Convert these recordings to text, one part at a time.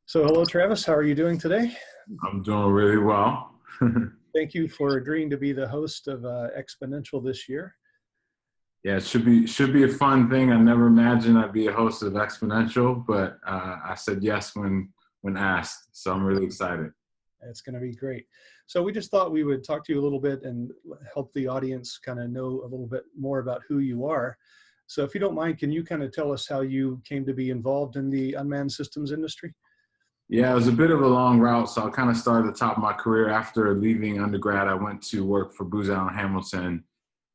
So hello, Travis. How are you doing today? I'm doing really well. Thank you for agreeing to be the host of Exponential this year. Yeah, it should be a fun thing. I never imagined I'd be a host of Exponential, but I said yes when asked. So I'm really excited. It's going to be great. So we just thought we would talk to you a little bit and help the audience kind of know a little bit more about who you are. So if you don't mind, can you kind of tell us how you came to be involved in the unmanned systems industry? Yeah, it was a bit of a long route, so I'll kind of start at the top of my career. After leaving undergrad, I went to work for Booz Allen Hamilton.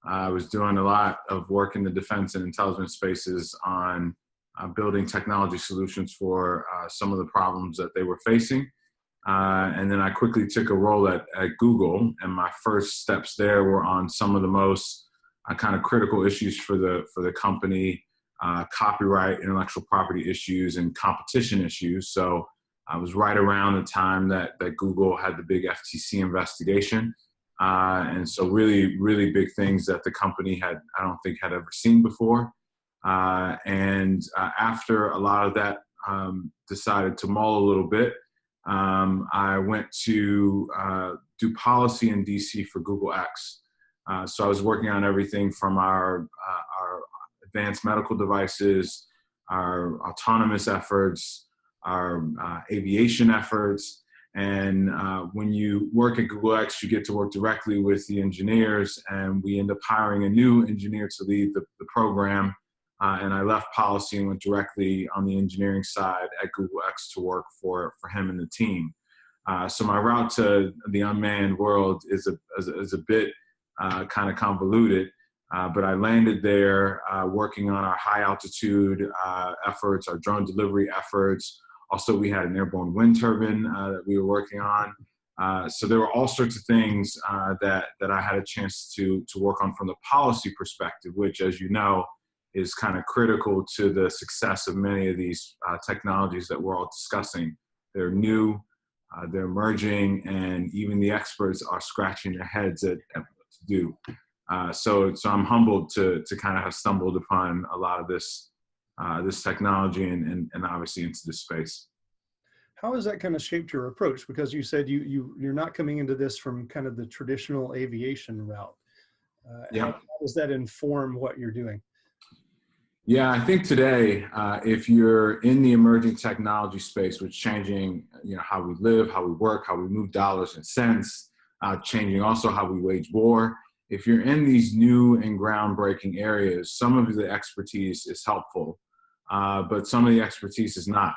I was doing a lot of work in the defense and intelligence spaces on building technology solutions for some of the problems that they were facing. And then I quickly took a role at Google, and my first steps there were on some of the most kind of critical issues for the company, copyright, intellectual property issues, and competition issues. So I was right around the time that Google had the big FTC investigation. And so really, really big things that the company I don't think had ever seen before. And after a lot of that decided to mull a little bit, I went to do policy in DC for Google X. So I was working on everything from our advanced medical devices, our autonomous efforts, our aviation efforts. And when you work at Google X, you get to work directly with the engineers, and we end up hiring a new engineer to lead the program. And I left policy and went directly on the engineering side at Google X to work for him and the team. So my route to the unmanned world is a bit kind of convoluted, but I landed there working on our high altitude efforts, our drone delivery efforts. Also, we had an airborne wind turbine that we were working on. So there were all sorts of things that I had a chance to work on from the policy perspective, which, as you know, is kind of critical to the success of many of these technologies that we're all discussing. They're new, they're emerging, and even the experts are scratching their heads at what to do. So I'm humbled to kind of have stumbled upon a lot of this technology and obviously into this space. How has that kind of shaped your approach? Because you said you're not coming into this from kind of the traditional aviation route. Yeah. How does that inform what you're doing? Yeah, I think today, if you're in the emerging technology space, which is changing, how we live, how we work, how we move dollars and cents, changing also how we wage war. If you're in these new and groundbreaking areas, some of the expertise is helpful, but some of the expertise is not.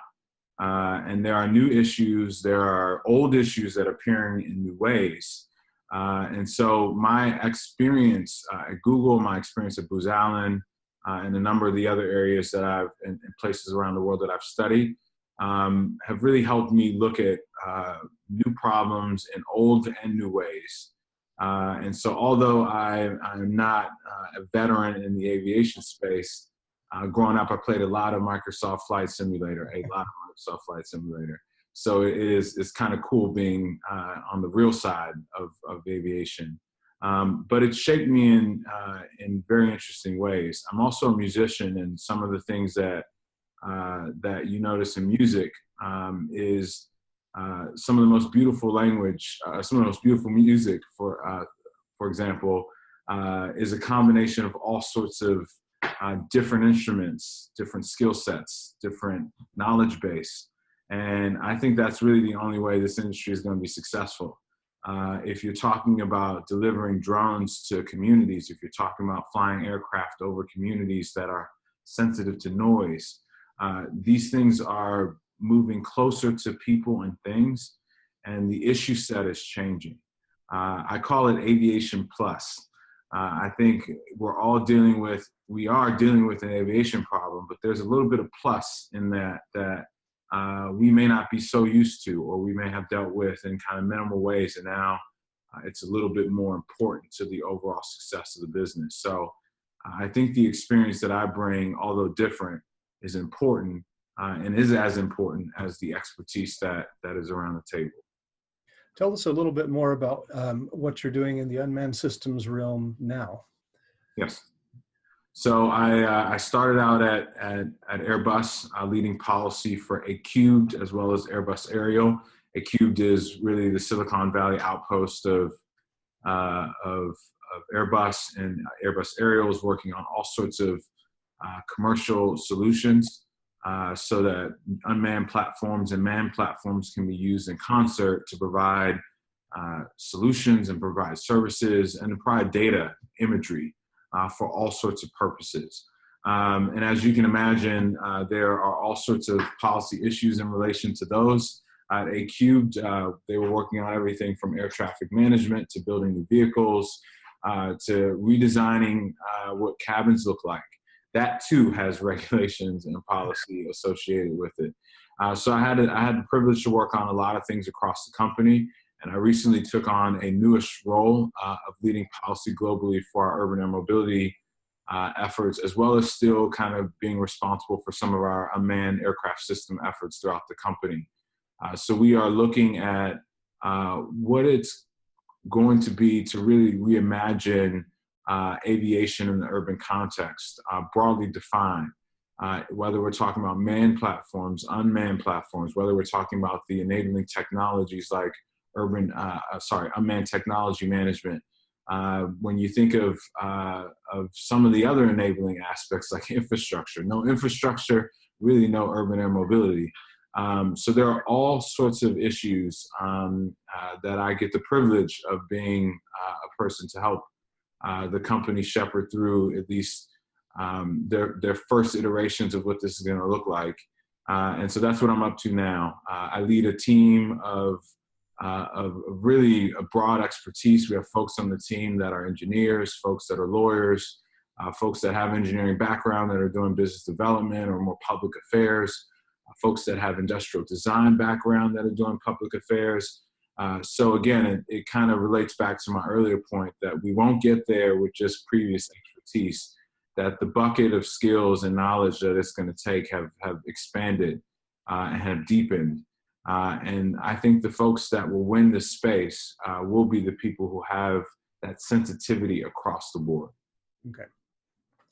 And there are new issues, there are old issues that are appearing in new ways. And so my experience at Google, my experience at Booz Allen, and a number of the other areas that in places around the world that I've studied, have really helped me look at new problems in old and new ways. And so although I'm not a veteran in the aviation space, growing up, I played a lot of Microsoft Flight Simulator. So it's kind of cool being on the real side of aviation. But it shaped me in very interesting ways. I'm also a musician, and some of the things that you notice in music is some of the most beautiful language, some of the most beautiful music, for example, is a combination of all sorts of different instruments, different skill sets, different knowledge base. And I think that's really the only way this industry is going to be successful. If you're talking about delivering drones to communities, if you're talking about flying aircraft over communities that are sensitive to noise, these things are moving closer to people and things, and the issue set is changing. I call it aviation plus. I think we are dealing with an aviation problem, but there's a little bit of plus in that we may not be so used to, or we may have dealt with in kind of minimal ways, and now it's a little bit more important to the overall success of the business. So I think the experience that I bring, although different, is important and is as important as the expertise that is around the table. Tell us a little bit more about what you're doing in the unmanned systems realm now. Yes. So I started out at Airbus, leading policy for A Cubed as well as Airbus Aerial. A Cubed is really the Silicon Valley outpost of Airbus, and Airbus Aerial is working on all sorts of commercial solutions so that unmanned platforms and manned platforms can be used in concert to provide solutions and provide services and provide data imagery for all sorts of purposes. And as you can imagine, there are all sorts of policy issues in relation to those. At A Cubed, they were working on everything from air traffic management to building new vehicles to redesigning what cabins look like. That too has regulations and policy associated with it. So I had the privilege to work on a lot of things across the company, and I recently took on a newish role of leading policy globally for our urban air mobility efforts, as well as still kind of being responsible for some of our unmanned aircraft system efforts throughout the company. So we are looking at what it's going to be to really reimagine aviation in the urban context, broadly defined. Whether we're talking about manned platforms, unmanned platforms, whether we're talking about the enabling technologies like unmanned technology management. When you think of some of the other enabling aspects like infrastructure, no infrastructure, really no urban air mobility. So there are all sorts of issues that I get the privilege of being a person to help the company shepherd through at least their first iterations of what this is going to look like. And so that's what I'm up to now. I lead a team of really a broad expertise. We have folks on the team that are engineers, folks that are lawyers, folks that have engineering background that are doing business development or more public affairs, folks that have industrial design background that are doing public affairs. So again, it kind of relates back to my earlier point that we won't get there with just previous expertise, that the bucket of skills and knowledge that it's going to take have expanded and have deepened. And I think the folks that will win this space will be the people who have that sensitivity across the board. Okay.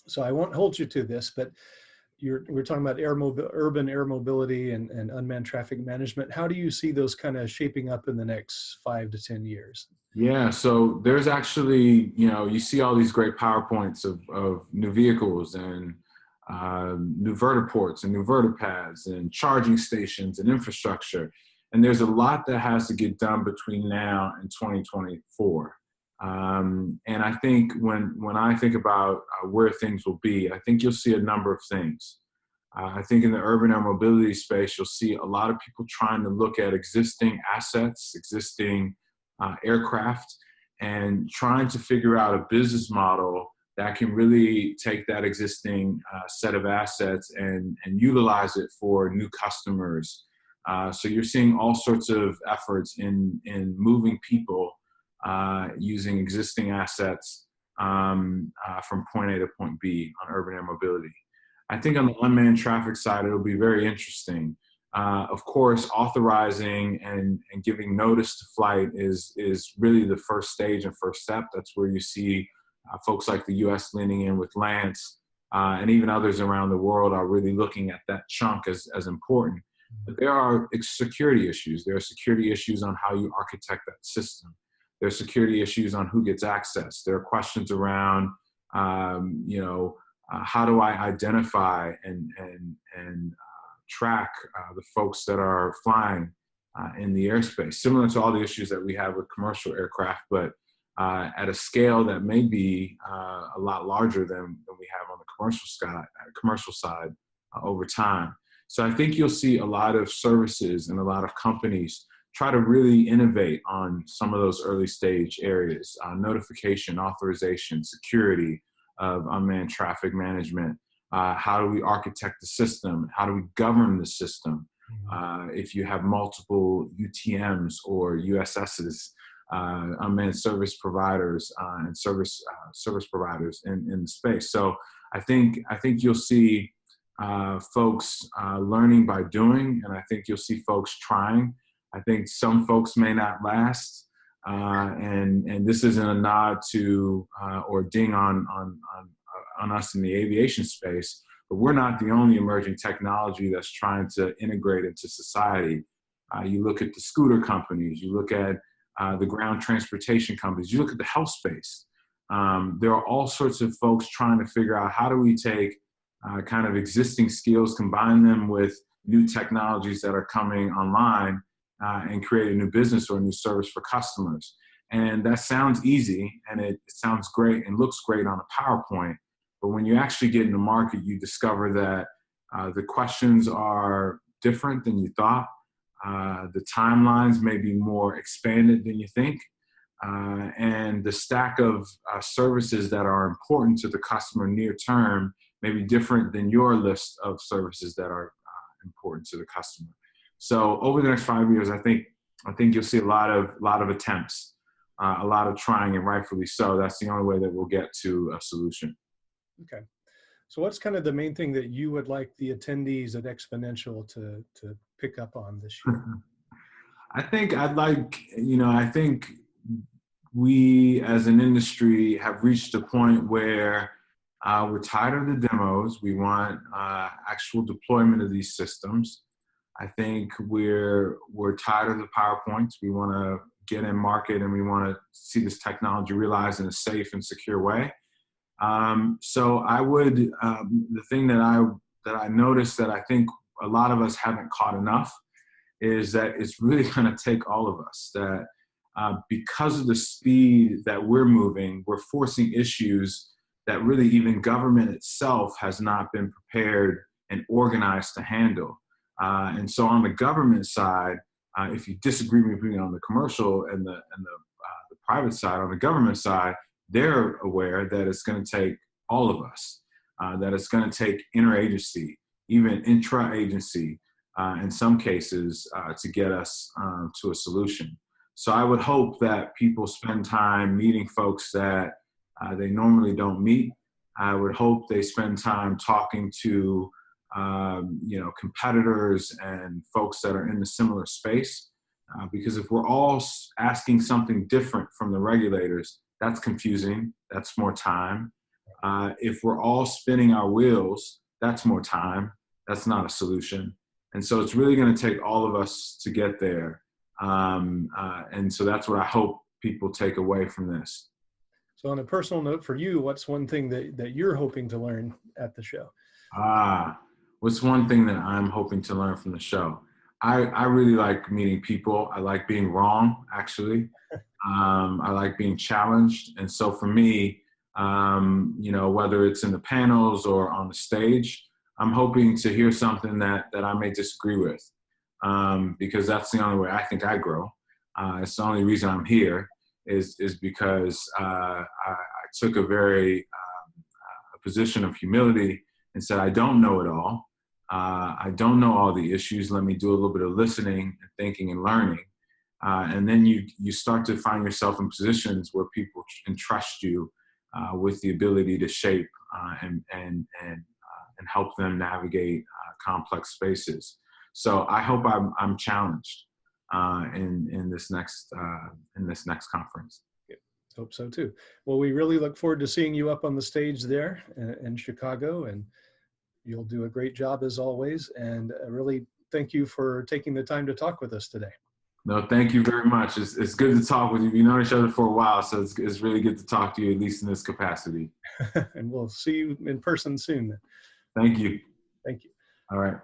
So I won't hold you to this, but we're talking about urban air mobility and unmanned traffic management. How do you see those kind of shaping up in the next 5 to 10 years? Yeah, so there's actually, you see all these great PowerPoints of new vehicles and new vertiports and new vertipads and charging stations and infrastructure. And there's a lot that has to get done between now and 2024. And I think when I think about where things will be, I think you'll see a number of things. I think in the urban air mobility space, you'll see a lot of people trying to look at existing assets, existing aircraft, and trying to figure out a business model that can really take that existing set of assets and utilize it for new customers. So you're seeing all sorts of efforts in moving people using existing assets from point A to point B on urban air mobility. I think on the unmanned traffic side, it'll be very interesting. Of course, authorizing and giving notice to flight is really the first stage and first step. That's where you see folks like the US leaning in with Lance, and even others around the world are really looking at that chunk as important. But there are security issues. There are security issues on how you architect that system. There are security issues on who gets access. There are questions around, how do I identify and track the folks that are flying in the airspace, similar to all the issues that we have with commercial aircraft, but at a scale that may be a lot larger than we have on the commercial side over time. So I think you'll see a lot of services and a lot of companies try to really innovate on some of those early stage areas, notification, authorization, security of unmanned traffic management. How do we architect the system? How do we govern the system? If you have multiple UTMs or USSs, unmanned service providers and service providers in the space. So I think you'll see folks learning by doing, and I think you'll see folks trying. I think some folks may not last, and this isn't a nod to or ding on on us in the aviation space, but we're not the only emerging technology that's trying to integrate into society. You look at the scooter companies, you look at the ground transportation companies, you look at the health space. There are all sorts of folks trying to figure out how do we take kind of existing skills, combine them with new technologies that are coming online and create a new business or a new service for customers. And that sounds easy and it sounds great and looks great on a PowerPoint. But when you actually get in the market, you discover that the questions are different than you thought. The timelines may be more expanded than you think. And the stack of services that are important to the customer near term may be different than your list of services that are important to the customer. So over the next 5 years, I think you'll see a lot of attempts, a lot of trying, and rightfully so. That's the only way that we'll get to a solution. Okay. So what's kind of the main thing that you would like the attendees at Exponential to pick up on this year? I think I think we as an industry have reached a point where we're tired of the demos. We want actual deployment of these systems. I think we're tired of the PowerPoints. We want to get in market and we want to see this technology realized in a safe and secure way. So I would, the thing that I noticed that I think a lot of us haven't caught enough is that it's really going to take all of us. That because of the speed that we're moving, we're forcing issues that really even government itself has not been prepared and organized to handle. And so on the government side, if you disagree with me on the commercial and the private side, on the government side, they're aware that it's going to take all of us, that it's going to take interagency, even intra-agency, in some cases, to get us to a solution. So I would hope that people spend time meeting folks that they normally don't meet. I would hope they spend time talking to competitors and folks that are in the similar space. Because if we're all asking something different from the regulators, that's confusing. That's more time. If we're all spinning our wheels, that's more time. That's not a solution. And so it's really going to take all of us to get there. And so that's what I hope people take away from this. So on a personal note for you, what's one thing that you're hoping to learn at the show? What's one thing that I'm hoping to learn from the show? I really like meeting people. I like being wrong, actually. I like being challenged. And so for me, whether it's in the panels or on the stage, I'm hoping to hear something that I may disagree with, because that's the only way I think I grow. It's the only reason I'm here is because I took a position of humility and said, I don't know it all. I don't know all the issues. Let me do a little bit of listening and thinking and learning. And then you start to find yourself in positions where people entrust you with the ability to shape and help them navigate complex spaces. So I hope I'm challenged in this next conference. Yeah, hope so too. Well, we really look forward to seeing you up on the stage there in Chicago, and you'll do a great job as always. And really thank you for taking the time to talk with us today. No, thank you very much. It's good to talk with you. We've known each other for a while, so it's really good to talk to you, at least in this capacity. And we'll see you in person soon. Thank you. Thank you. All right.